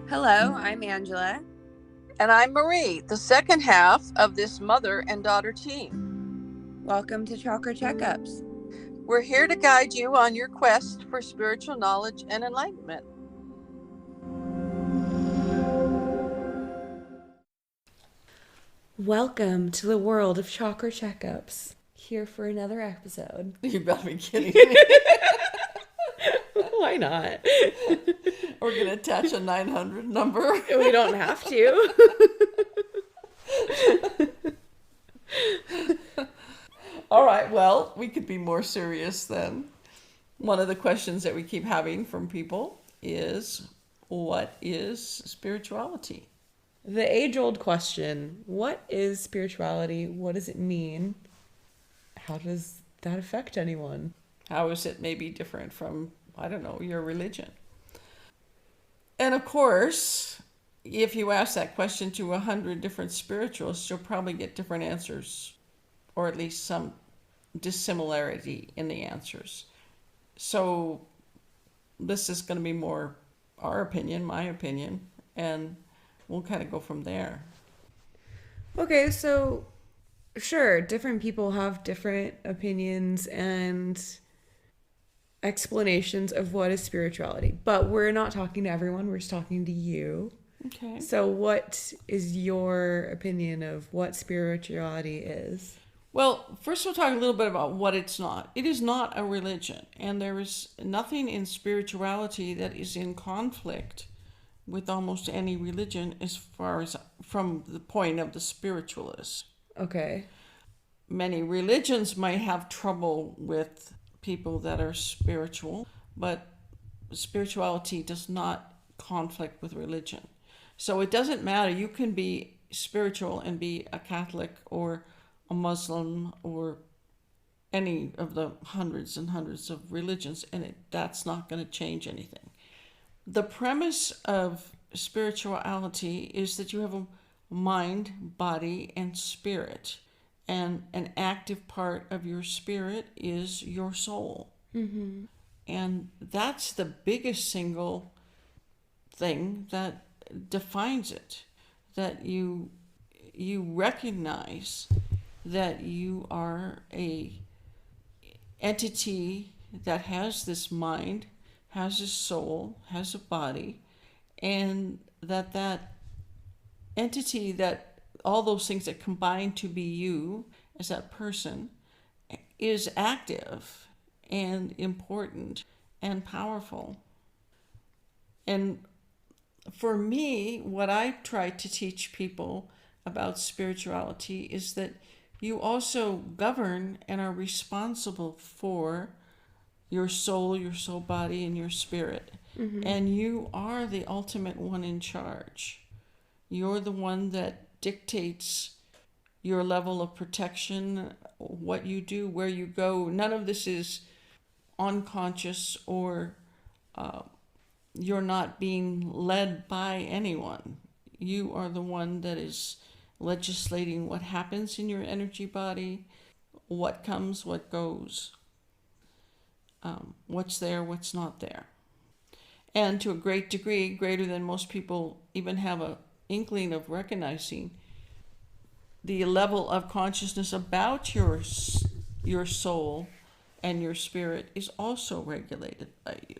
Hello, I'm Angela. And I'm Marie, the second half of this mother and daughter team. Welcome to Chakra Checkups. We're here to guide you on your quest for spiritual knowledge and enlightenment. Welcome to the world of Chakra Checkups. Here for another episode. You better be kidding me. Why not? We're going to attach a 900 number. We don't have to. All right, well, we could be more serious then. One of the questions that we keep having from people is, what is spirituality? The age-old question, what is spirituality? What does it mean? How does that affect anyone? How is it maybe different from, I don't know, your religion? And of course, if you ask that question to 100 different spiritualists, you'll probably get different answers, or at least some dissimilarity in the answers. So this is going to be more our opinion, my opinion, and we'll kind of go from there. Okay, so sure, different people have different opinions and explanations of what is spirituality, but we're not talking to everyone, we're just talking to you. Okay. So what is your opinion of what spirituality is? Well, first we'll talk a little bit about what it's not. It is not a religion, and there is nothing in spirituality that is in conflict with almost any religion as far as from the point of the spiritualist. Okay. Many religions might have trouble with people that are spiritual, but spirituality does not conflict with religion. So it doesn't matter. You can be spiritual and be a Catholic or a Muslim or any of the hundreds and hundreds of religions, and that's not going to change anything. The premise of spirituality is that you have a mind, body, and spirit. And an active part of your spirit is your soul. Mm-hmm. And that's the biggest single thing that defines it. That you recognize that you are a entity that has this mind, has a soul, has a body, and that entity, that all those things that combine to be you as that person, is active and important and powerful. And for me, what I try to teach people about spirituality is that you also govern and are responsible for your soul body, and your spirit. Mm-hmm. And you are the ultimate one in charge. You're the one that dictates your level of protection, what you do, where you go. None of this is unconscious, or you're not being led by anyone. You are the one that is legislating what happens in your energy body, what comes, what goes, what's there, what's not there. And to a great degree, greater than most people even have a inkling of recognizing, the level of consciousness about your soul and your spirit is also regulated by you.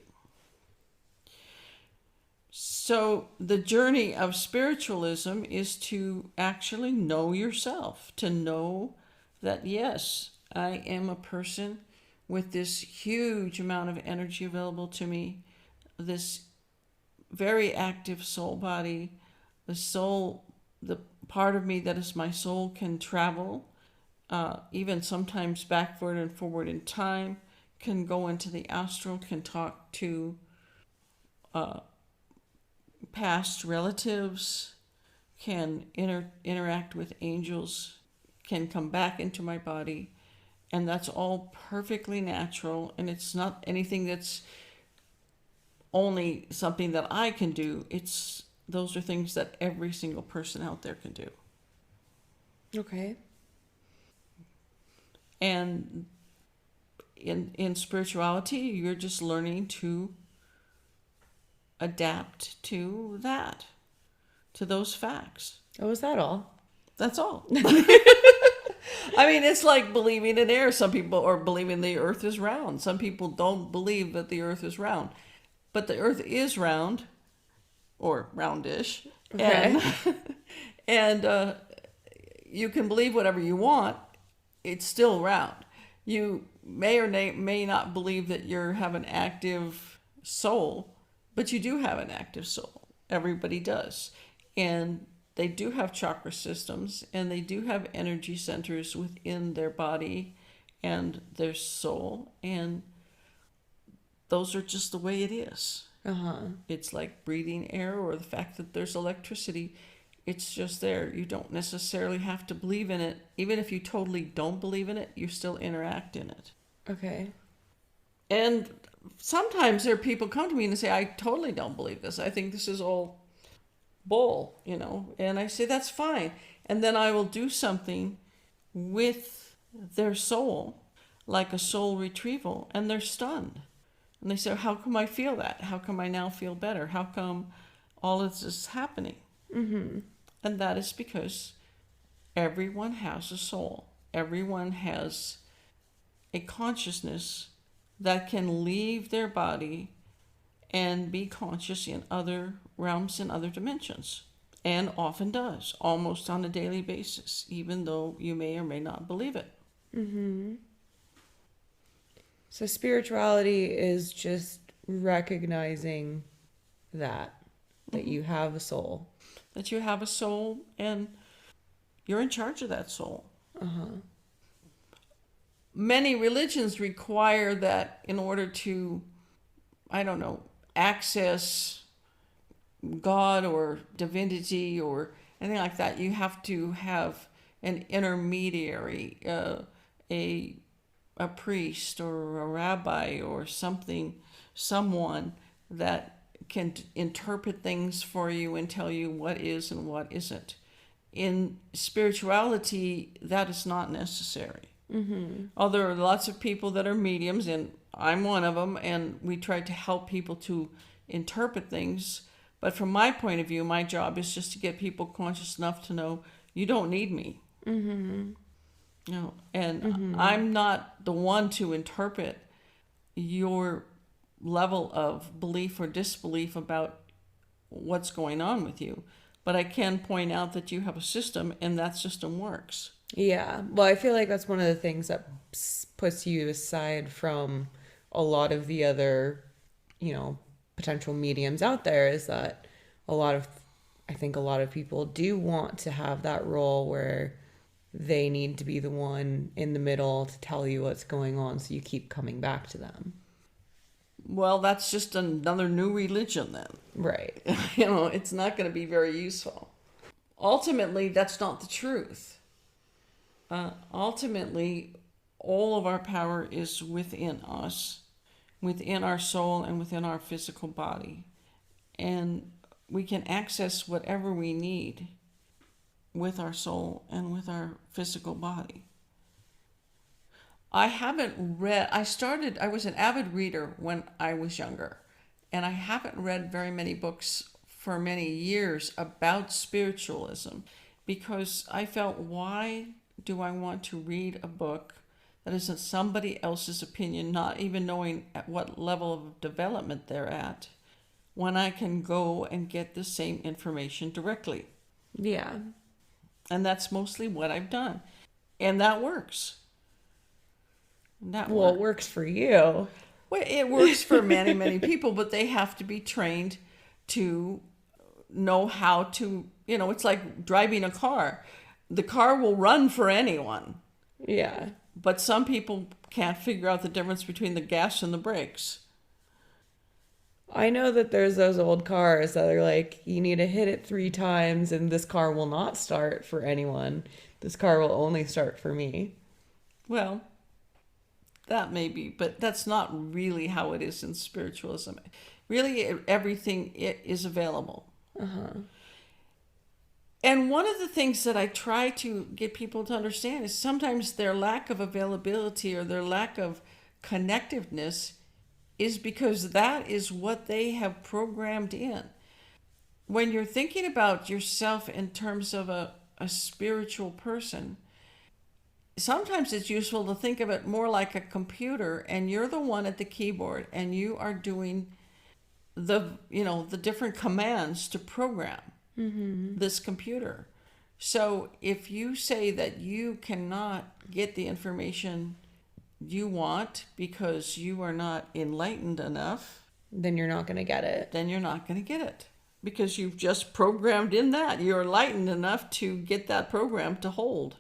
So the journey of spiritualism is to actually know yourself, to know that, yes, I am a person with this huge amount of energy available to me, this very active soul body, the part of me that is my soul can travel, even sometimes backward and forward in time, can go into the astral, can talk to past relatives, can interact with angels, can come back into my body, and that's all perfectly natural, and it's not anything that's only something that I can do. Those are things that every single person out there can do. Okay. And in spirituality, you're just learning to adapt to that, to those facts. Oh, is that all? That's all. I mean, it's like believing in air. Some people, or believing the earth is round. Some people don't believe that the earth is round. But the earth is round, or roundish. Okay. And you can believe whatever you want. It's still round. You may or may not believe that you have an active soul, but you do have an active soul. Everybody does. And they do have chakra systems, and they do have energy centers within their body and their soul. And those are just the way it is. It's like breathing air, or the fact that there's electricity. It's just there. You don't necessarily have to believe in it. Even if you totally don't believe in it, you still interact in it. Okay. And sometimes there are people come to me and say, I totally don't believe this. I think this is all bull, And I say, that's fine. And then I will do something with their soul, like a soul retrieval, and they're stunned. And they say, how come I feel that? How come I now feel better? How come all of this is happening? Mm-hmm. And that is because everyone has a soul. Everyone has a consciousness that can leave their body and be conscious in other realms and other dimensions. And often does, almost on a daily basis, even though you may or may not believe it. Mm-hmm. So spirituality is just recognizing that you have a soul. That you have a soul and you're in charge of that soul. Many religions require that in order to, access God or divinity or anything like that, you have to have an intermediary, a priest or a rabbi or someone that can interpret things for you and tell you what is and what isn't. In spirituality, that is not necessary. Mm-hmm. Although there are lots of people that are mediums, and I'm one of them, and we try to help people to interpret things. But from my point of view, my job is just to get people conscious enough to know you don't need me. Mm-hmm. And I'm not the one to interpret your level of belief or disbelief about what's going on with you. But I can point out that you have a system, and that system works. Yeah. Well, I feel like that's one of the things that puts you aside from a lot of the other, potential mediums out there, is that I think a lot of people do want to have that role where they need to be the one in the middle to tell you what's going on, so you keep coming back to them. Well, that's just another new religion then. Right. It's not going to be very useful. Ultimately, that's not the truth. Ultimately, all of our power is within us, within our soul and within our physical body. And we can access whatever we need with our soul and with our physical body. I was an avid reader when I was younger, and I haven't read very many books for many years about spiritualism, because I felt, why do I want to read a book that isn't somebody else's opinion, not even knowing at what level of development they're at, when I can go and get the same information directly? Yeah. And that's mostly what I've done. And that works. It works for you. Well, it works for many, many people, but they have to be trained to know how to, it's like driving a car. The car will run for anyone. Yeah. But some people can't figure out the difference between the gas and the brakes. I know that there's those old cars that are like, you need to hit it 3 times and this car will not start for anyone. This car will only start for me. Well, that may be, but that's not really how it is in spiritualism. Really, everything is available. And one of the things that I try to get people to understand is sometimes their lack of availability or their lack of connectiveness is because that is what they have programmed in. When you're thinking about yourself in terms of a spiritual person, sometimes it's useful to think of it more like a computer, and you're the one at the keyboard and you are doing the different commands to program this computer. So if you say that you cannot get the information you want because you are not enlightened enough, Then you're not going to get it. then you're not going to get it because you've just programmed in that you're enlightened enough to get that program to hold.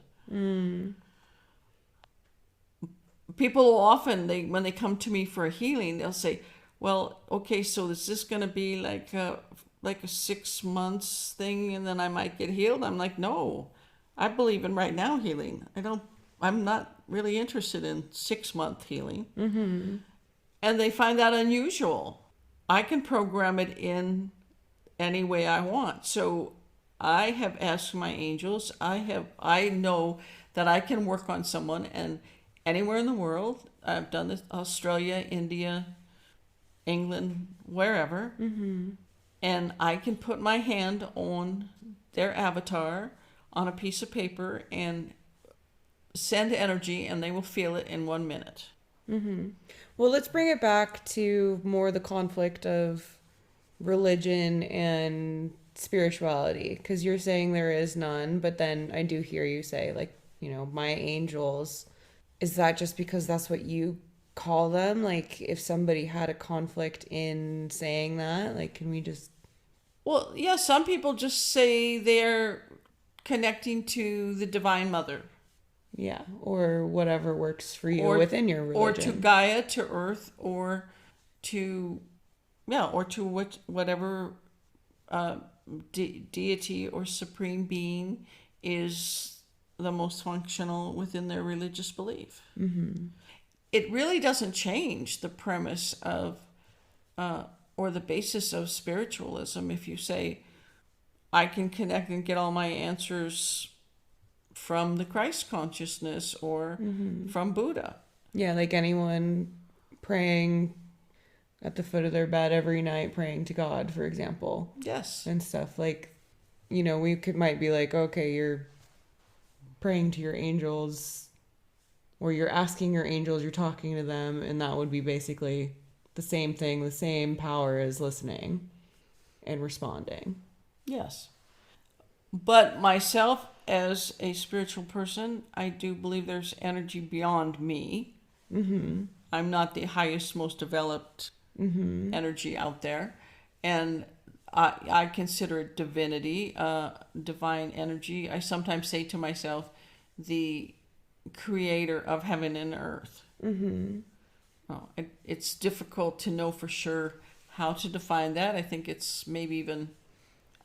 People often, when they come to me for a healing, they'll say, well, okay, so is this going to be like a 6 months thing and then I might get healed? I'm like, no, I believe in right now healing. I'm not really interested in 6-month healing. And they find that unusual. I can program it in any way I want. So I have asked my angels, I know that I can work on someone and anywhere in the world. I've done this, Australia, India, England, wherever. And I can put my hand on their avatar on a piece of paper and send energy, and they will feel it in 1 minute. Well, let's bring it back to more the conflict of religion and spirituality, because you're saying there is none, but then I do hear you say, like, my angels. Is that just because that's what you call them? Like, if somebody had a conflict in saying that, like, can we just... Well, yeah, some people just say they're connecting to the Divine Mother. Yeah, or whatever works for you within your religion. Or to Gaia, to Earth, or to whatever deity or supreme being is the most functional within their religious belief. It really doesn't change the premise of or the basis of spiritualism if you say, I can connect and get all my answers from the Christ consciousness or from Buddha. Yeah, like anyone praying at the foot of their bed every night, praying to God, for example. Yes. And stuff. Like, we might be like, okay, you're praying to your angels, or you're asking your angels, you're talking to them, and that would be basically the same thing, the same power as listening and responding. Yes. But myself, as a spiritual person, I do believe there's energy beyond me. I'm not the highest, most developed energy out there. And I consider it divinity, divine energy. I sometimes say to myself, the creator of heaven and earth. Oh, it's difficult to know for sure how to define that. I think it's maybe even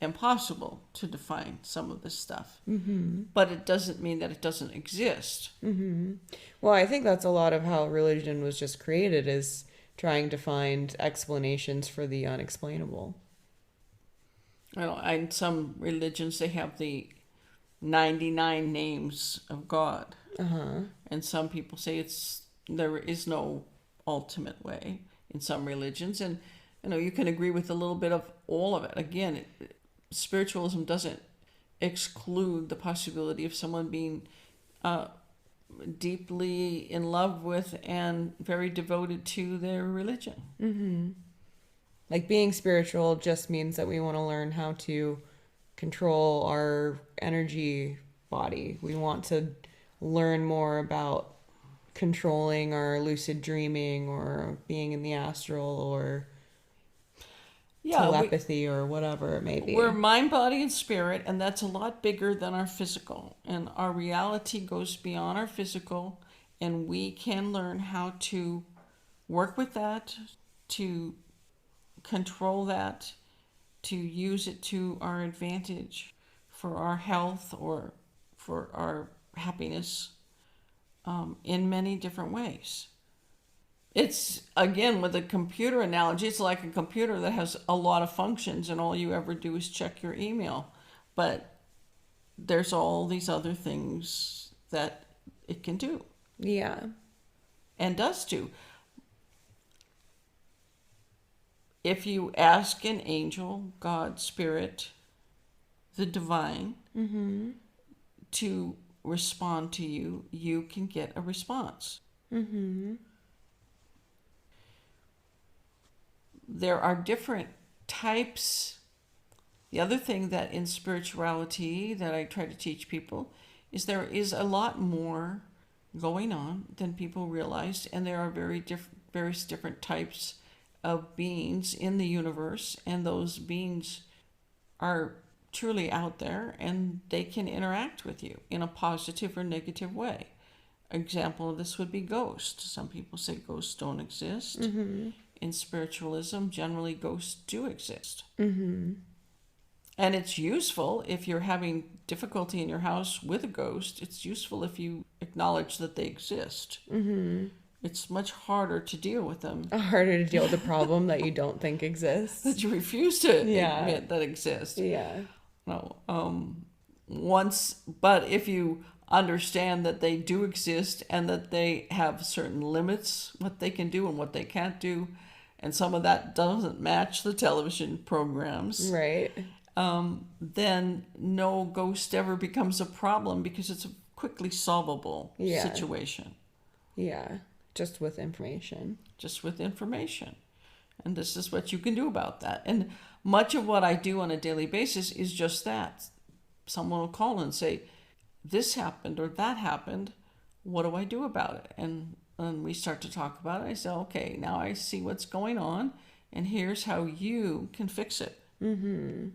impossible to define some of this stuff. But it doesn't mean that it doesn't exist. Well, I think that's a lot of how religion was just created, is trying to find explanations for the unexplainable. In some religions, they have the 99 names of God. And some people say there is no ultimate way in some religions. And, you can agree with a little bit of all of it. Again, spiritualism doesn't exclude the possibility of someone being deeply in love with and very devoted to their religion. Like, being spiritual just means that we want to learn how to control our energy body. We want to learn more about controlling our lucid dreaming or being in the astral or telepathy or whatever it may be. We're mind, body, and spirit, and that's a lot bigger than our physical. And our reality goes beyond our physical, and we can learn how to work with that, to control that, to use it to our advantage for our health or for our happiness in many different ways. It's, again, with a computer analogy, it's like a computer that has a lot of functions and all you ever do is check your email. But there's all these other things that it can do. Yeah. And does do. if you ask an angel, God, spirit, the divine, to respond to you, you can get a response. There are different types. The other thing that in spirituality that I try to teach people is there is a lot more going on than people realize, and there are various different types of beings in the universe, and those beings are truly out there, and they can interact with you in a positive or negative way. Example of this would be ghosts. Some people say ghosts don't exist. In spiritualism, generally ghosts do exist. And it's useful if you're having difficulty in your house with a ghost. It's useful if you acknowledge that they exist. It's much harder to deal with them. Harder to deal with a problem that you don't think exists. That you refuse to admit that exists. Yeah. No. But if you understand that they do exist and that they have certain limits, what they can do and what they can't do, and some of that doesn't match the television programs, right? Then no ghost ever becomes a problem because it's a quickly solvable situation. Yeah, just with information. And this is what you can do about that. And much of what I do on a daily basis is just that. Someone will call and say, this happened or that happened. What do I do about it? And we start to talk about it. I say, okay, now I see what's going on, and here's how you can fix it. It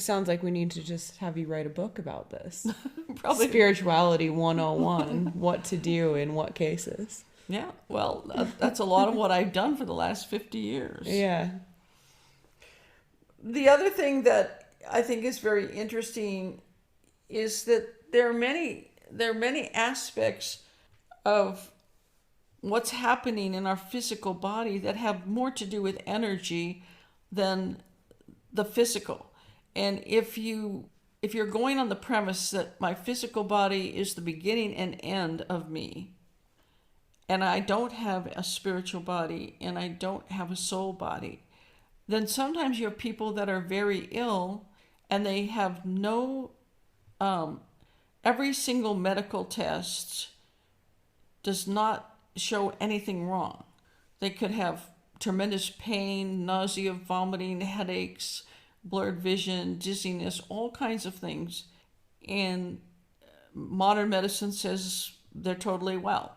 sounds like we need to just have you write a book about this. Probably. Spirituality 101, what to do in what cases. Yeah, well, that's a lot of what I've done for the last 50 years. Yeah. The other thing that I think is very interesting is that there are many aspects of what's happening in our physical body that have more to do with energy than the physical. And if you're going on the premise that my physical body is the beginning and end of me, and I don't have a spiritual body and I don't have a soul body, then sometimes you have people that are very ill and they have no, every single medical test does not show anything wrong. They could have tremendous pain, nausea, vomiting, headaches, blurred vision, dizziness, all kinds of things. And modern medicine says they're totally well.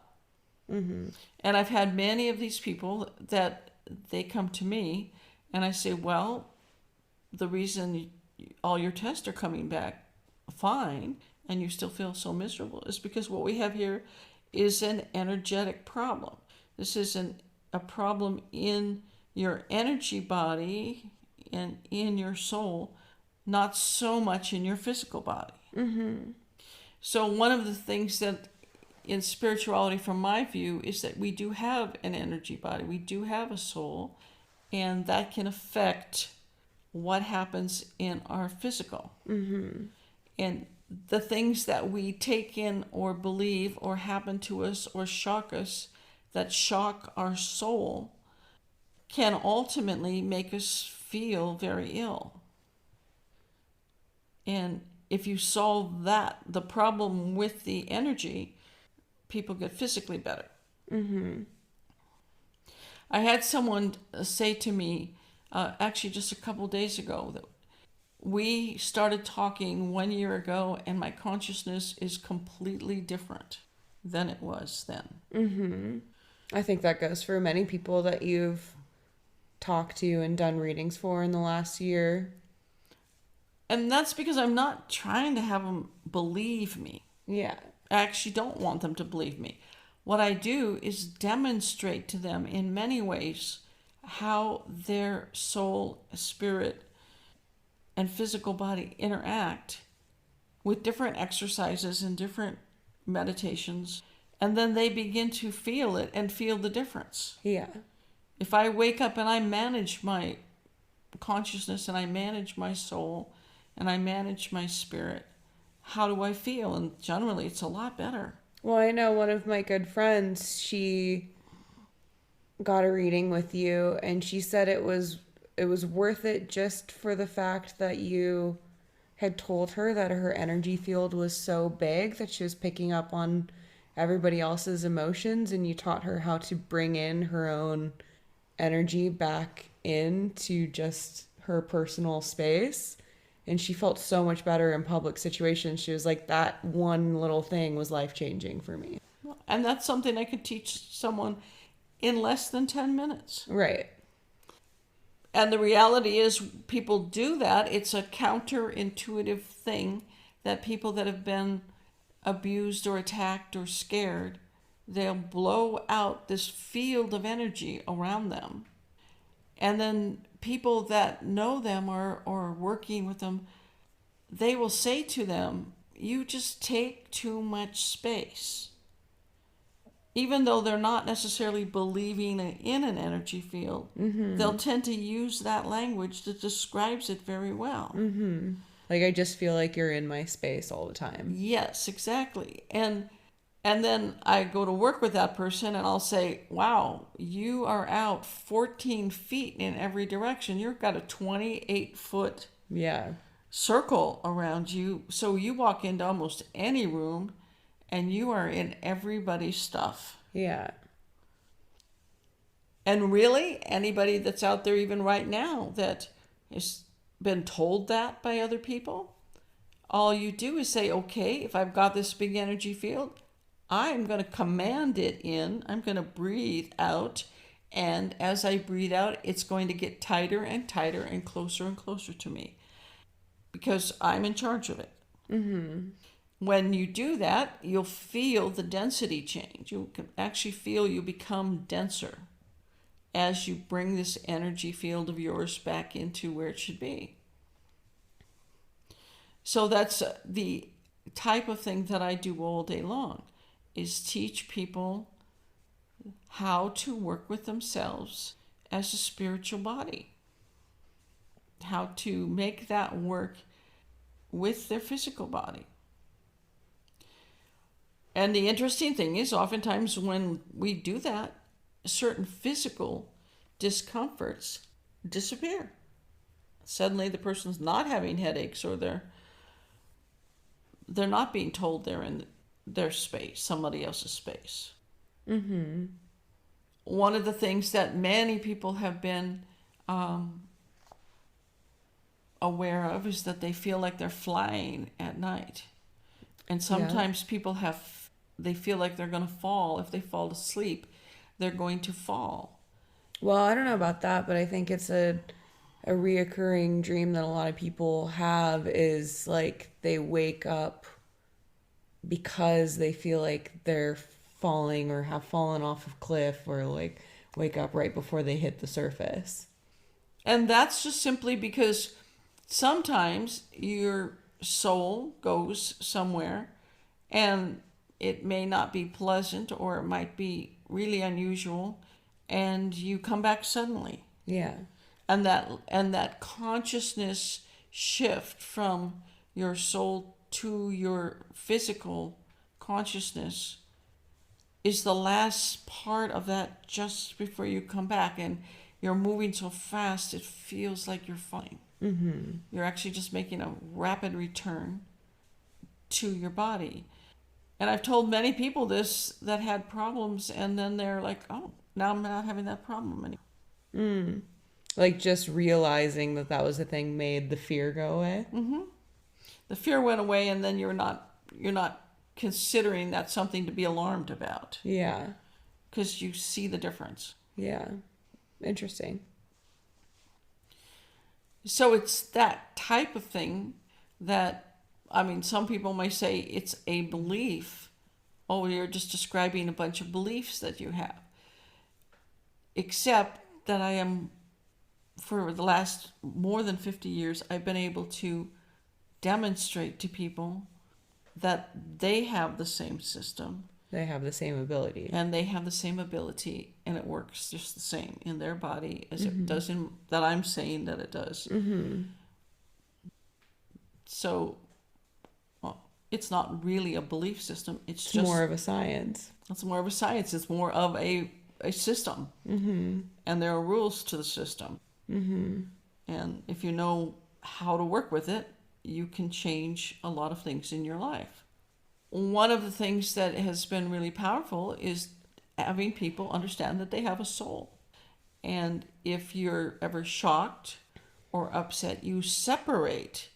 And I've had many of these people that they come to me and I say, well, the reason all your tests are coming back fine and you still feel so miserable is because what we have here is an energetic problem. This is a problem in your energy body and in your soul, not so much in your physical body. So one of the things that in spirituality, from my view, is that we do have an energy body. We do have a soul, and that can affect what happens in our physical. And the things that we take in or believe or happen to us or shock us, that shock our soul, can ultimately make us feel very ill. And if you solve that, the problem with the energy, people get physically better. I had someone say to me, actually just a couple days ago, that we started talking 1 year ago and my consciousness is completely different than it was then. I think that goes for many people that you've talked to and done readings for in the last year. And that's because I'm not trying to have them believe me. Yeah. I actually don't want them to believe me. What I do is demonstrate to them in many ways how their soul, spirit, and physical body interact with different exercises and different meditations. And then they begin to feel it and feel the difference. Yeah. If I wake up and I manage my consciousness and I manage my soul and I manage my spirit, how do I feel? And generally, it's a lot better. Well, I know one of my good friends, got a reading with you, and she said it was worth it just for the fact that you had told her that her energy field was so big that she was picking up on everybody else's emotions, and you taught her how to bring in her own energy back into just her personal space. And she felt so much better in public situations. She was like, that one little thing was life changing for me. And that's something I could teach someone in less than 10 minutes. Right. And the reality is, people do that. It's a counterintuitive thing that people that have been abused or attacked or scared, they'll blow out this field of energy around them. And then people that know them or working with them, they will say to them, you just take too much space. Even though they're not necessarily believing in an energy field, they'll tend to use that language that describes it very well. Like, I just feel like you're in my space all the time. Yes, exactly. And then I go to work with that person and I'll say, wow, you are out 14 feet in every direction. You've got a 28-foot Yeah. circle around you. So you walk into almost any room and you are in everybody's stuff. Yeah. And really, anybody that's out there even right now that has been told that by other people, all you do is say, okay, if I've got this big energy field, I'm going to command it in, I'm going to breathe out, and as I breathe out, it's going to get tighter and tighter and closer to me because I'm in charge of it. When you do that, you'll feel the density change. You can actually feel you become denser as you bring this energy field of yours back into where it should be. So that's the type of thing that I do all day long, is teach people how to work with themselves as a spiritual body, how to make that work with their physical body. And the interesting thing is, oftentimes when we do that, certain physical discomforts disappear. Suddenly the person's not having headaches, or they're not being told they're in their space, somebody else's space. One of the things that many people have been aware of is that they feel like they're flying at night. And sometimes people they feel like they're going to fall. If they fall asleep, they're going to fall. Well, I don't know about that, but I think it's a reoccurring dream that a lot of people have, is like they wake up because they feel like they're falling or have fallen off a cliff, or like wake up right before they hit the surface. And that's just simply because sometimes your soul goes somewhere and it may not be pleasant, or it might be really unusual, and you come back suddenly. Yeah. And that consciousness shift from your soul to your physical consciousness is the last part of that, just before you come back, and you're moving so fast it feels like you're flying. You're actually just making a rapid return to your body. And I've told many people this that had problems, and then they're like, oh, now I'm not having that problem anymore. Like, just realizing that that was a thing made the fear go away. The fear went away, and then you're not considering that something to be alarmed about, Yeah. because you see the difference. Yeah. Interesting. So it's that type of thing that, I mean, some people might say it's a belief. Oh, you're just describing a bunch of beliefs that you have. Except that I am, for the last more than 50 years, I've been able to demonstrate to people that they have the same system. They have the same ability. And they have the same ability, and it works just the same in their body as it does in that I'm saying that it does. So, well, it's not really a belief system. It's just more of a science. It's more of a science. It's more of a a system, Mm-hmm. and there are rules to the system. Mm-hmm. And if you know how to work with it, you can change a lot of things in your life. One of the things that has been really powerful is having people understand that they have a soul. And if you're ever shocked or upset, you separate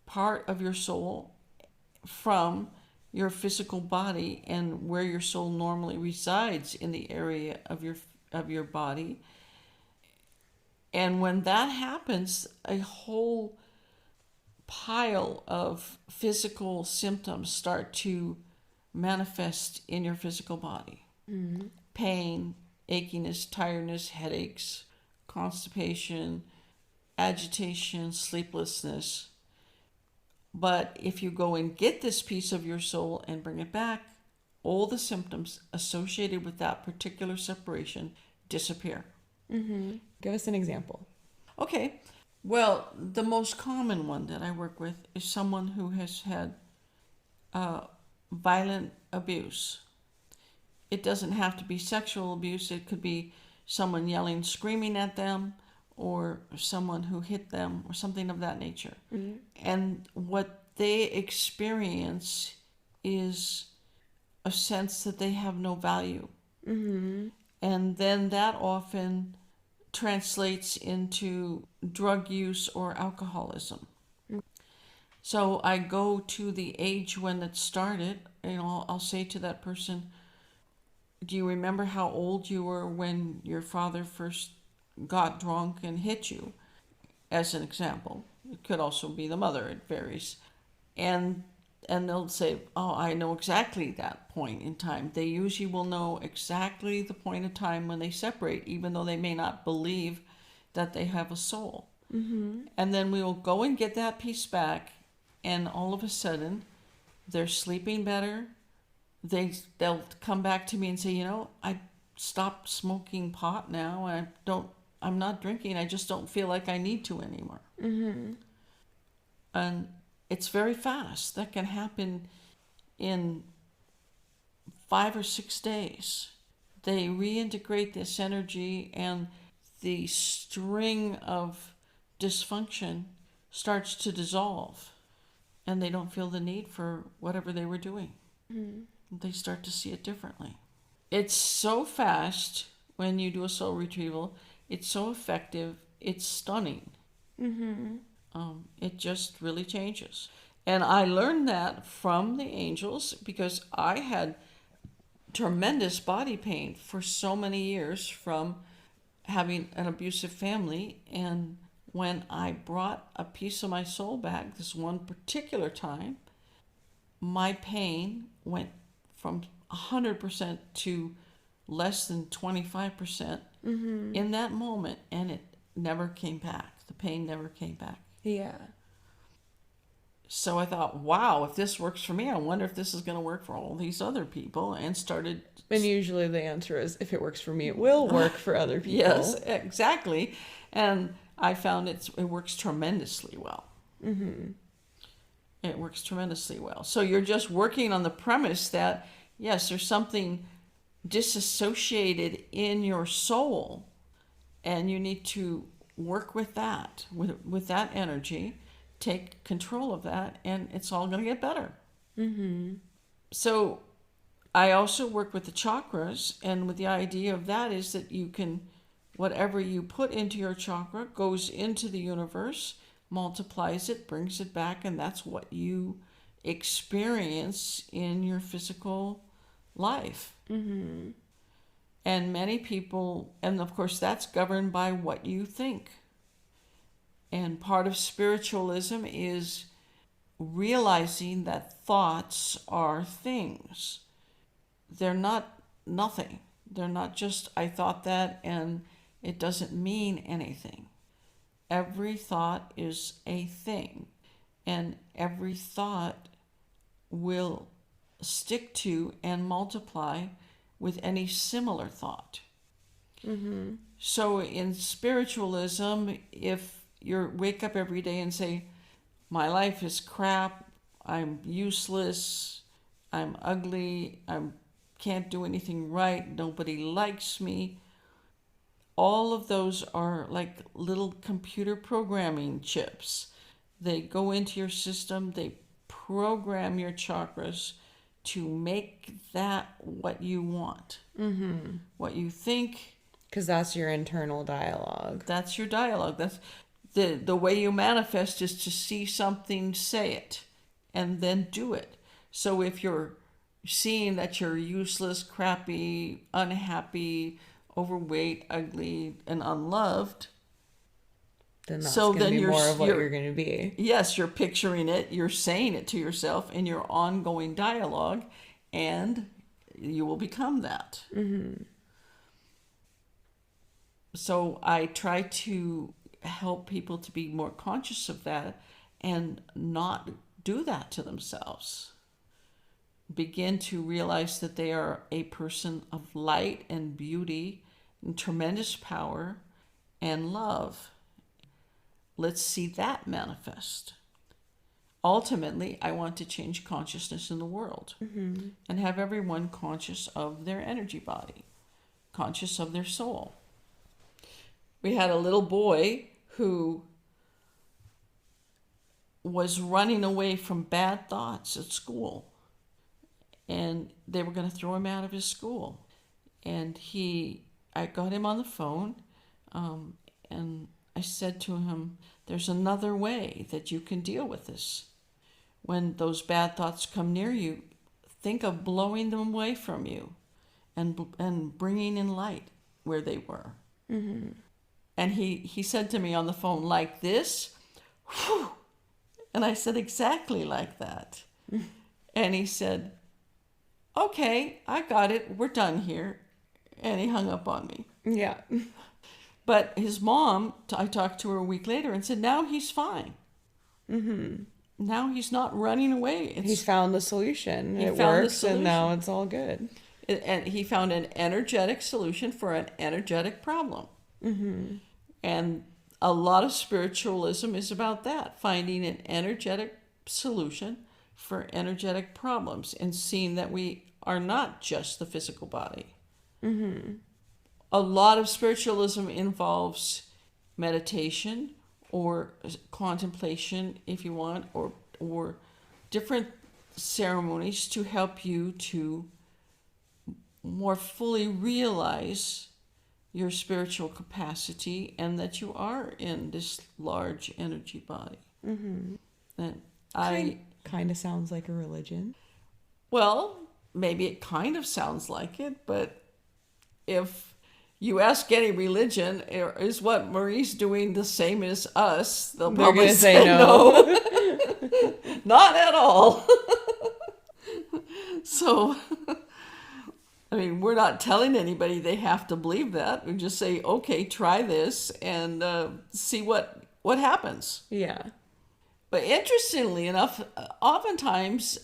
part of your soul from your physical body and where your soul normally resides in the area of your body. And when that happens, a whole pile of physical symptoms start to manifest in your physical body. Mm-hmm. Pain, achiness, tiredness, headaches, constipation, agitation, sleeplessness. But if you go and get this piece of your soul and bring it back, all the symptoms associated with that particular separation disappear. Mm-hmm. Give us an example. Okay, well, the most common one that I work with is someone who has had violent abuse. It doesn't have to be sexual abuse. It could be someone yelling, screaming at them, or someone who hit them, or something of that nature. Mm-hmm. And what they experience is a sense that they have no value. Mm-hmm. And then that often translates into drug use or alcoholism. So I go to the age when it started, and I'll say to that person, do you remember how old you were when your father first got drunk and hit you? As an example. It could also be the mother, it varies. And they'll say, oh, I know exactly that point in time. They usually will know exactly the point of time when they separate, even though they may not believe that they have a soul. Mm-hmm. And then we will go and get that piece back, and all of a sudden, they're sleeping better. They'll come back to me and say, you know, I stopped smoking pot now, and I'm not drinking. I just don't feel like I need to anymore. Mm-hmm. And it's very fast. That can happen in 5 or 6 days. They reintegrate this energy, and the string of dysfunction starts to dissolve, and they don't feel the need for whatever they were doing. Mm-hmm. They start to see it differently. It's so fast when you do a soul retrieval. It's so effective. It's stunning. Mm-hmm. It just really changes. And I learned that from the angels because I had tremendous body pain for so many years from having an abusive family. And when I brought a piece of my soul back this one particular time, my pain went from 100% to less than 25% in that moment, and it never came back. The pain never came back. Yeah. So I thought, wow, if this works for me, I wonder if this is going to work for all these other people, and started. And usually the answer is, if it works for me, it will work for other people. Yes, exactly. And I found it works tremendously well. Mm-hmm. It works tremendously well. So you're just working on the premise that, yes, there's something disassociated in your soul, and you need to work with that, with that energy, take control of that, and it's all going to get better. Mm-hmm. So I also work with the chakras, and with the idea of that is that you can, whatever you put into your chakra goes into the universe, multiplies it, brings it back, and that's what you experience in your physical life. Mm-hmm. And many people, and of course that's governed by what you think. And part of spiritualism is realizing that thoughts are things. They're not nothing. They're not just, I thought that and it doesn't mean anything. Every thought is a thing, and every thought will stick to and multiply with any similar thought. Mm-hmm. So in spiritualism, if you wake up every day and say, my life is crap, I'm useless, I'm ugly, I can't do anything right, nobody likes me. All of those are like little computer programming chips. They go into your system, they program your chakras to make that what you want, what you think. Because that's your internal dialogue. That's your dialogue. That's the way you manifest is to see something, say it, and then do it. So if you're seeing that you're useless, crappy, unhappy, overweight, ugly, and unloved, Then that's so going to then be you're, more of what you're you're going to be. yes, you're picturing it, you're saying it to yourself in your ongoing dialogue, and you will become that. So I try to help people to be more conscious of that and not do that to themselves. Begin to realize that they are a person of light and beauty and tremendous power and love. Let's see that manifest. Ultimately, I want to change consciousness in the world and have everyone conscious of their energy body, conscious of their soul. We had a little boy who was running away from bad thoughts at school, and they were going to throw him out of his school. And I got him on the phone, and I said to him, there's another way that you can deal with this. When those bad thoughts come near you, think of blowing them away from you and bringing in light where they were. And he said to me on the phone, like this, whew. And I said, exactly like that. And he said, okay, I got it. We're done here. And he hung up on me. Yeah. But his mom, I talked to her a week later and said, now he's fine. Now he's not running away. He's found the solution. It works, and now it's all good. And he found an energetic solution for an energetic problem. And a lot of spiritualism is about that, finding an energetic solution for energetic problems and seeing that we are not just the physical body. A lot of spiritualism involves meditation or contemplation, if you want, or different ceremonies to help you to more fully realize your spiritual capacity and that you are in this large energy body. And kind of sounds like a religion. Well, maybe it kind of sounds like it, but if you ask any religion, is what Marie's doing the same as us, they're probably going to say no. Not at all. So, I mean, we're not telling anybody they have to believe that. We just say, okay, try this and see what happens. Yeah. But interestingly enough, oftentimes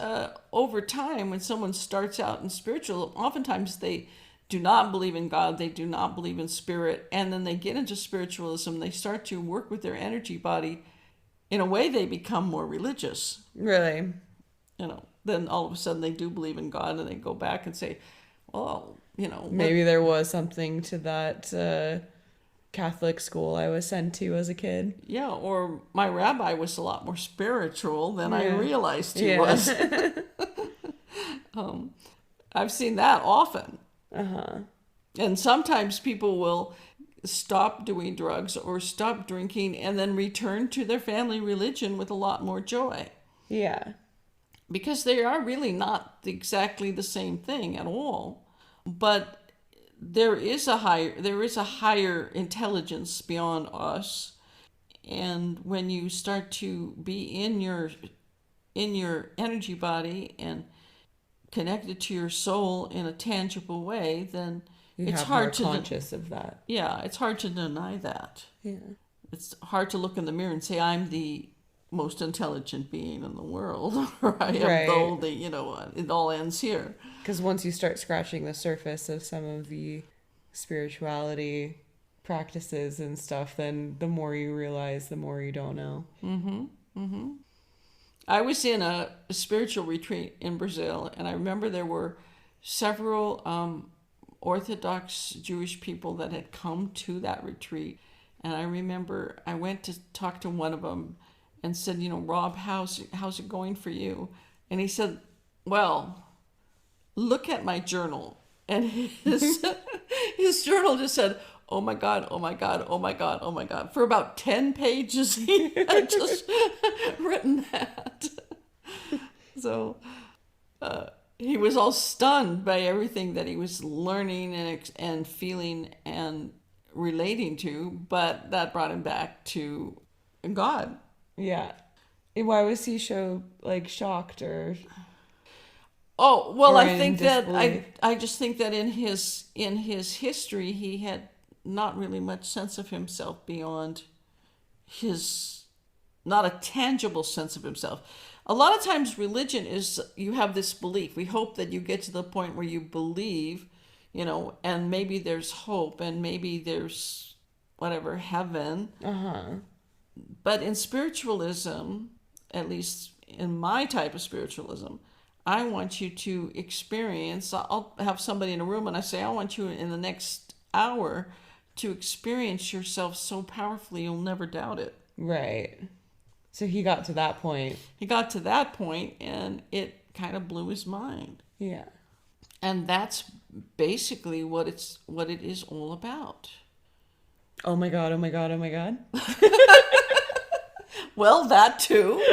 over time, when someone starts out in spiritual, oftentimes they do not believe in God, they do not believe in spirit, and then they get into spiritualism, they start to work with their energy body. In a way, they become more religious. Really? Then all of a sudden they do believe in God, and they go back and say, well, maybe there was something to that Catholic school I was sent to as a kid. Yeah, or my rabbi was a lot more spiritual than I realized he was. I've seen that often. And sometimes people will stop doing drugs or stop drinking and then return to their family religion with a lot more joy. Yeah. Because they are really not exactly the same thing at all. But there is a higher intelligence beyond us. And when you start to be in your energy body and connected to your soul in a tangible way, then it's hard to conscious of that. Yeah, it's hard to deny that. Yeah. It's hard to look in the mirror and say, I'm the most intelligent being in the world, or I am the only, it all ends here. Because once you start scratching the surface of some of the spirituality practices and stuff, then the more you realize, the more you don't know. I was in a spiritual retreat in Brazil, and I remember there were several Orthodox Jewish people that had come to that retreat. And I remember I went to talk to one of them and said, Rob, how's it going for you? And he said, well, look at my journal. And his journal just said, oh my God, oh my God, oh my God, oh my God. For about 10 pages, he had just written that. So he was all stunned by everything that he was learning and feeling and relating to, but that brought him back to God. Yeah. Why was he so like shocked Oh, well, or I in think that disbelief? I just think that in his history he had not really much sense of himself beyond his, not a tangible sense of himself. A lot of times religion is, you have this belief. We hope that you get to the point where you believe, and maybe there's hope and maybe there's whatever, heaven. Uh-huh. But in spiritualism, at least in my type of spiritualism, I want you to experience. I'll have somebody in a room and I say, I want you in the next hour to experience yourself so powerfully you'll never doubt it. Right. So he got to that point. He got to that point and it kind of blew his mind. Yeah. And that's basically what it is all about. Oh my God, oh my God, oh my God. Well, that too.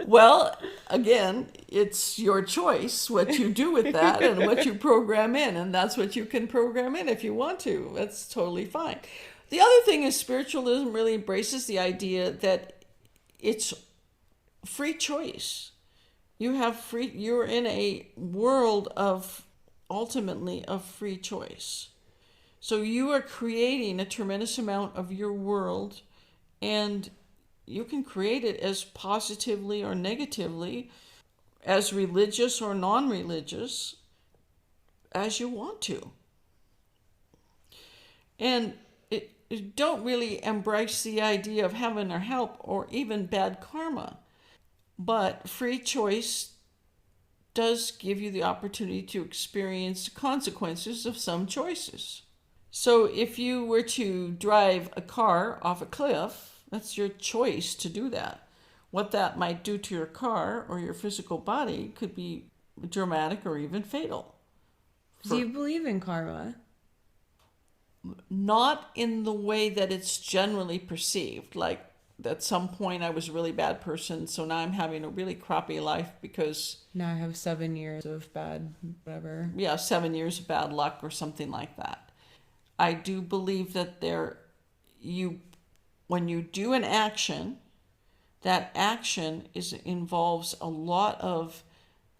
Well, again, it's your choice what you do with that and what you program in, and that's what you can program in if you want to. That's totally fine. The other thing is spiritualism really embraces the idea that it's free choice. You're in a world of, ultimately, of free choice. So you are creating a tremendous amount of your world, and you can create it as positively or negatively, as religious or non-religious, as you want to. And it don't really embrace the idea of heaven or help or even bad karma. But free choice does give you the opportunity to experience the consequences of some choices. So if you were to drive a car off a cliff, that's your choice to do that. What that might do to your car or your physical body could be dramatic or even fatal. Do you believe in karma? Not in the way that it's generally perceived. Like, at some point I was a really bad person, so now I'm having a really crappy life because... Now I have 7 years of bad whatever. Yeah, 7 years of bad luck or something like that. I do believe that when you do an action, that action involves a lot of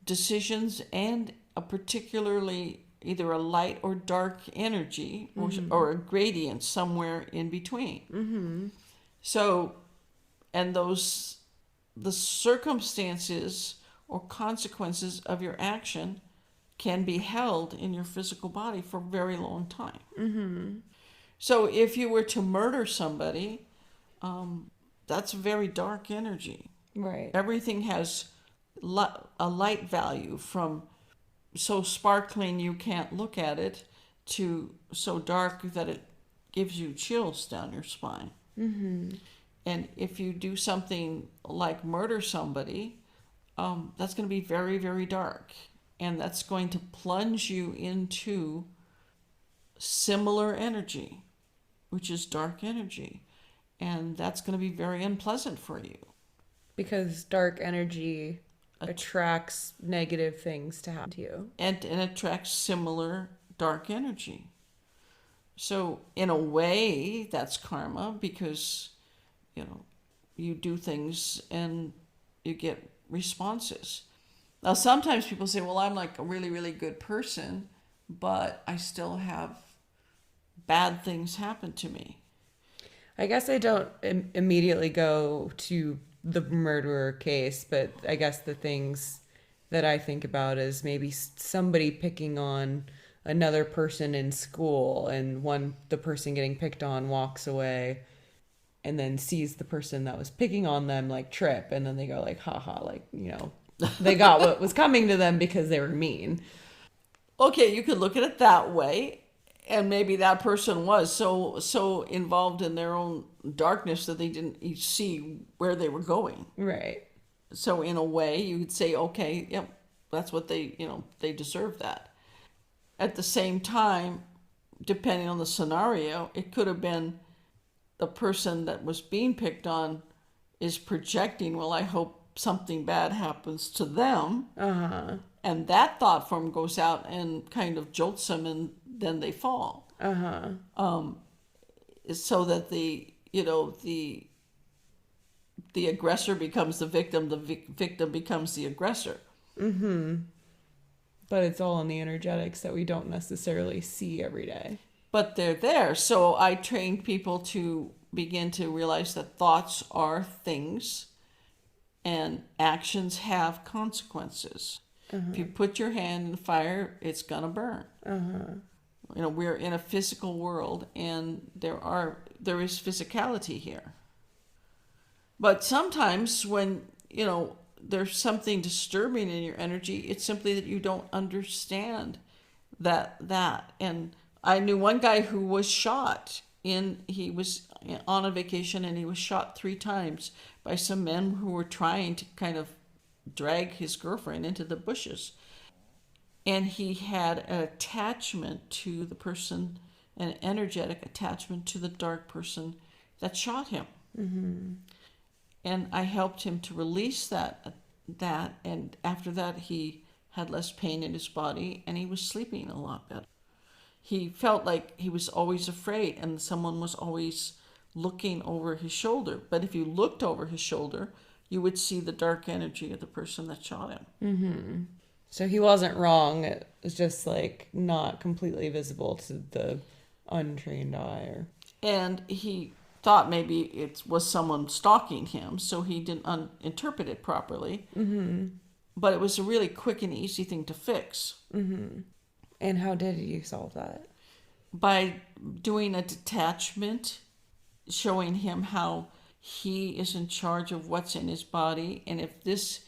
decisions and a particularly either a light or dark energy or a gradient somewhere in between. Mm-hmm. So, and the circumstances or consequences of your action can be held in your physical body for a very long time. Mm-hmm. So if you were to murder somebody, that's very dark energy. Right. Everything has a light value, from so sparkling you can't look at it to so dark that it gives you chills down your spine. Mm-hmm. And if you do something like murder somebody, that's going to be very, very dark. And that's going to plunge you into similar energy, which is dark energy. And that's going to be very unpleasant for you. Because dark energy attracts negative things to happen to you. And attracts similar dark energy. So in a way, that's karma, because, you do things and you get responses. Now, sometimes people say, well, I'm like a really, really good person, but I still have bad things happen to me. I guess I don't immediately go to the murderer case, but I guess the things that I think about is maybe somebody picking on another person in school, and the person getting picked on walks away and then sees the person that was picking on them like trip, and then they go like, haha, like, they got what was coming to them because they were mean. Okay, you could look at it that way, and maybe that person was so involved in their own darkness that they didn't see where they were going. Right. So in a way, you could say, okay, yep, that's what they deserve that. At the same time, depending on the scenario, it could have been the person that was being picked on is projecting, well, I hope something bad happens to them. Uh-huh. And that thought form goes out and kind of jolts them, and then they fall. Uh-huh. So that the aggressor becomes the victim, victim becomes the aggressor. But it's all in the energetics that we don't necessarily see every day. But they're there. So I train people to begin to realize that thoughts are things and actions have consequences. If you put your hand in fire, it's gonna burn. We're in a physical world, and there is physicality here. But sometimes when there's something disturbing in your energy, it's simply that you don't understand that. And I knew one guy who was shot he was on a vacation, and he was shot 3 times by some men who were trying to kind of drag his girlfriend into the bushes. And he had an attachment to the person, an energetic attachment to the dark person that shot him. And I helped him to release that, and after that he had less pain in his body, and he was sleeping a lot better. He felt like he was always afraid, and someone was always looking over his shoulder. But if you looked over his shoulder, you would see the dark energy of the person that shot him. So he wasn't wrong. It was just like not completely visible to the untrained eye. Or And he thought maybe it was someone stalking him, so he didn't interpret it properly. But it was a really quick and easy thing to fix. And how did you solve that? By doing a detachment, showing him how he is in charge of what's in his body, and if this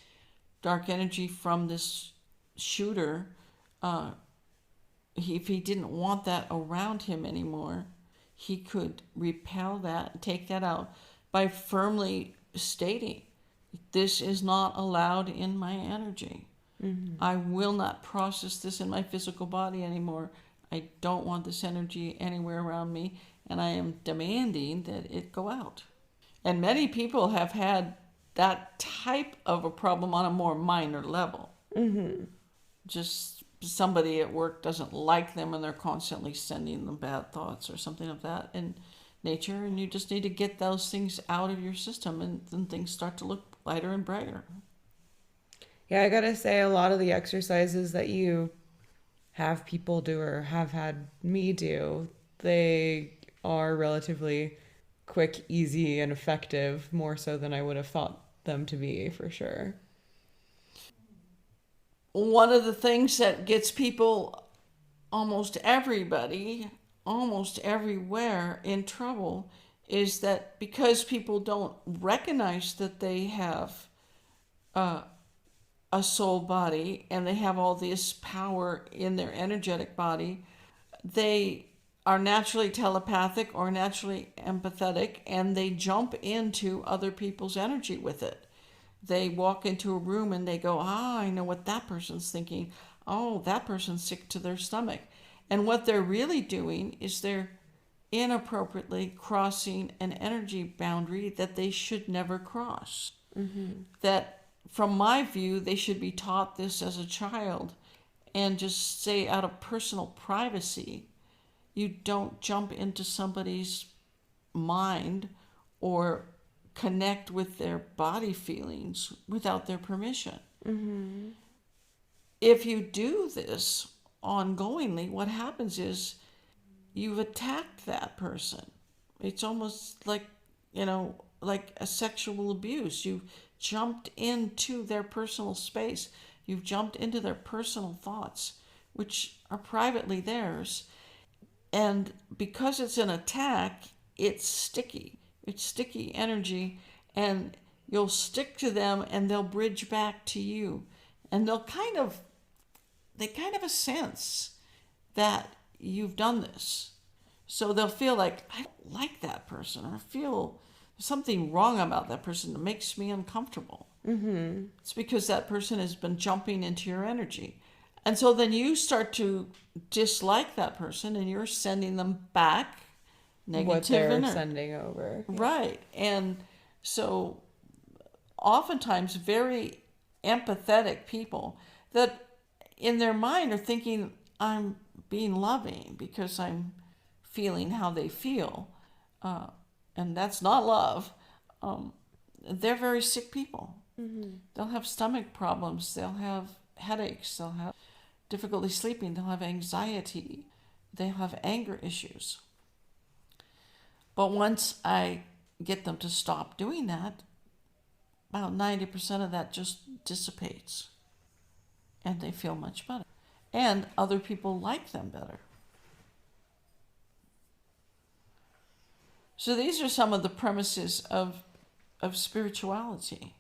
dark energy from this shooter, if he didn't want that around him anymore, he could repel that, take that out by firmly stating, this is not allowed in my energy. I will not process this in my physical body anymore. I don't want this energy anywhere around me, and I am demanding that it go out. And many people have had that type of a problem on a more minor level. Just somebody at work doesn't like them, and they're constantly sending them bad thoughts or something of that in nature, and you just need to get those things out of your system, and then things start to look lighter and brighter. Yeah, I gotta say, a lot of the exercises that you have people do or have had me do, they are relatively quick, easy, and effective, more so than I would have thought them to be, for sure. One of the things that gets people, almost everybody, almost everywhere, in trouble is that because people don't recognize that they have a soul body and they have all this power in their energetic body, they are naturally telepathic or naturally empathetic, and they jump into other people's energy with it. They walk into a room and they go, I know what that person's thinking. Oh, that person's sick to their stomach. And what they're really doing is they're inappropriately crossing an energy boundary that they should never cross. That, from my view, they should be taught this as a child, and just say, out of personal privacy, you don't jump into somebody's mind or connect with their body feelings without their permission. If you do this ongoingly, what happens is you've attacked that person. It's almost like, like a sexual abuse. You've jumped into their personal space. You've jumped into their personal thoughts, which are privately theirs. And because it's an attack, it's sticky. It's sticky energy, and you'll stick to them, and they'll bridge back to you. And they'll kind of they kind of a sense that you've done this. So they'll feel like, I don't like that person, or I feel there's something wrong about that person that makes me uncomfortable. Mm-hmm. It's because that person has been jumping into your energy. And so then you start to dislike that person, and you're sending them back negative what they're energy. sending over. Right. And so oftentimes very empathetic people that in their mind are thinking, I'm being loving because I'm feeling how they feel. And that's not love. They're very sick people. Mm-hmm. They'll have stomach problems. They'll have headaches. They'll have difficulty sleeping. They'll have anxiety. They'll have anger issues. But once I get them to stop doing that, about 90% of that just dissipates. And they feel much better. And other people like them better. So these are some of the premises of spirituality.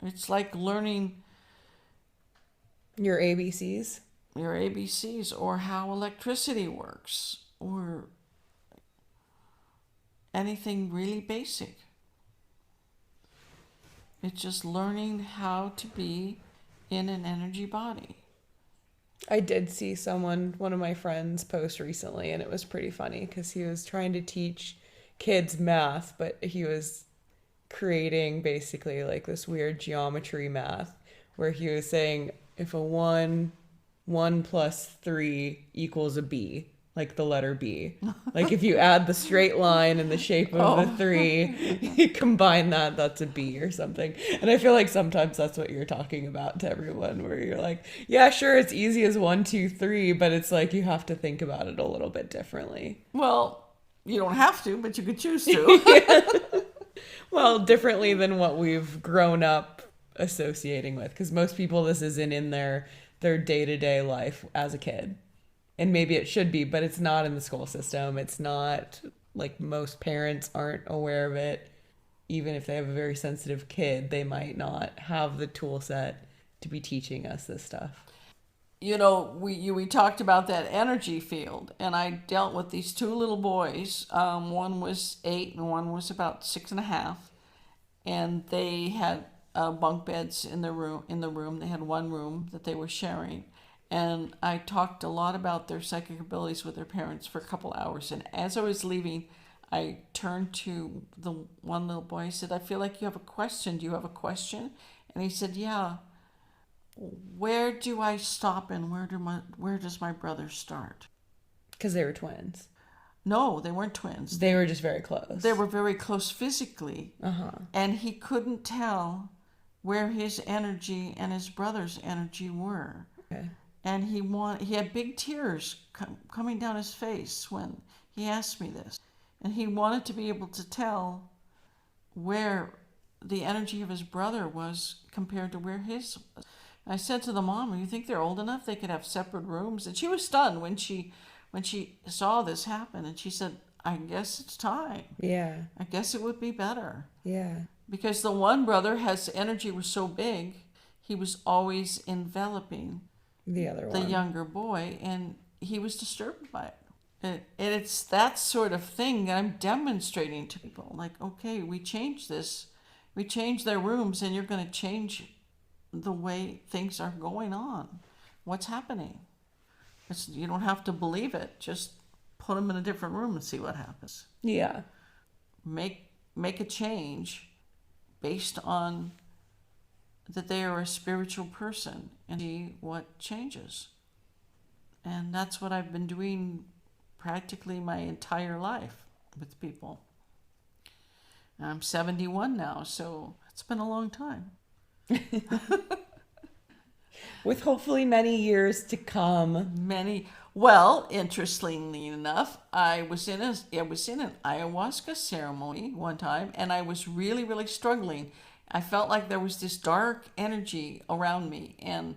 It's like learning Your ABCs. your ABCs, or how electricity works, or anything really basic. It's just learning how to be in an energy body. I did see one of my friends post recently, and it was pretty funny because he was trying to teach kids math, but he was creating basically like this weird geometry math where he was saying if a 1 plus 3 equals a B, like the letter B. Like if you add the straight line and the shape of the 3, you combine that's a B or something. And I feel like sometimes that's what you're talking about to everyone, where you're like, yeah, sure, it's easy as 1, 2, 3, but it's like you have to think about it a little bit differently. Well, you don't have to, but you could choose to. Yeah. Well, differently than what we've grown up associating with, because most people, this isn't in their day-to-day life as a kid. And maybe it should be, but it's not in the school system. It's not, like, most parents aren't aware of it. Even if they have a very sensitive kid, they might not have the tool set to be teaching us this stuff. You know, we talked about that energy field, and I dealt with these two little boys. One was 8 and one was about 6.5, and they had bunk beds in the room. They had one room that they were sharing. And I talked a lot about their psychic abilities with their parents for a couple hours. And as I was leaving, I turned to the one little boy. I said, I feel like you have a question. Do you have a question? And he said, yeah. Where do I stop and where does my brother start? Because they were twins. No, they weren't twins. They were just very close. They were very close physically. Uh-huh. And he couldn't tell where his energy and his brother's energy were. Okay. And he had big tears coming down his face when he asked me this. And he wanted to be able to tell where the energy of his brother was compared to where his was. I said to the mom, you think they're old enough they could have separate rooms? And she was stunned when she saw this happen. And she said, I guess it's time. Yeah. I guess it would be better. Yeah. Because the one brother, his energy was so big, he was always enveloping the younger boy, and he was disturbed by it. And it's that sort of thing that I'm demonstrating to people. Like, okay, we change this. We change their rooms, and you're going to change the way things are going on. What's happening? You don't have to believe it. Just put them in a different room and see what happens. Yeah. Make a change based on that they are a spiritual person and see what changes. And that's what I've been doing practically my entire life with people. I'm 71 now, so it's been a long time. With hopefully many years to come. Well, interestingly enough, I was in an ayahuasca ceremony one time, and I was really, really struggling. I felt like there was this dark energy around me, and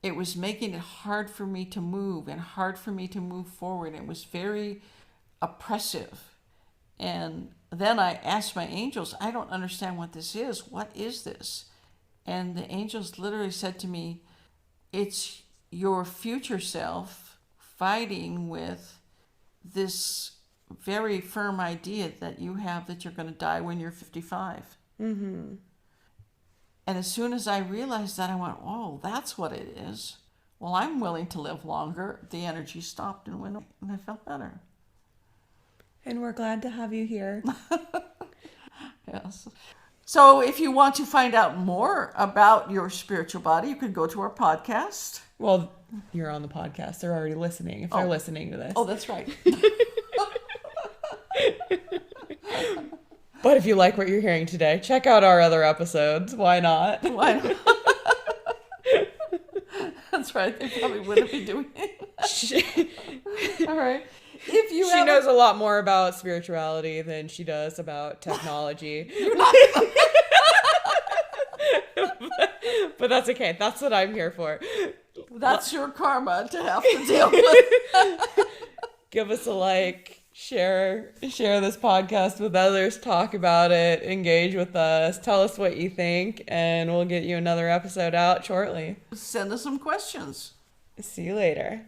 it was making it hard for me to move and hard for me to move forward. It was very oppressive. And then I asked my angels, I don't understand what this is. What is this? And the angels literally said to me, it's your future self fighting with this very firm idea that you have that you're going to die when you're 55. Mm-hmm. And as soon as I realized that, I went, oh, that's what it is. Well, I'm willing to live longer. The energy stopped and went, and I felt better. And we're glad to have you here. Yes. So if you want to find out more about your spiritual body, you can go to our podcast. Well, you're on the podcast. They're already listening if they're listening to this. Oh, that's right. But if you like what you're hearing today, check out our other episodes. Why not? Why not? That's right. They probably wouldn't be doing it. All right. If you She knows a lot more about spirituality than she does about technology. But that's okay. That's what I'm here for. That's your karma to have to deal with. Give us a like, share this podcast with others, talk about it, engage with us, tell us what you think, and we'll get you another episode out shortly. Send us some questions. See you later.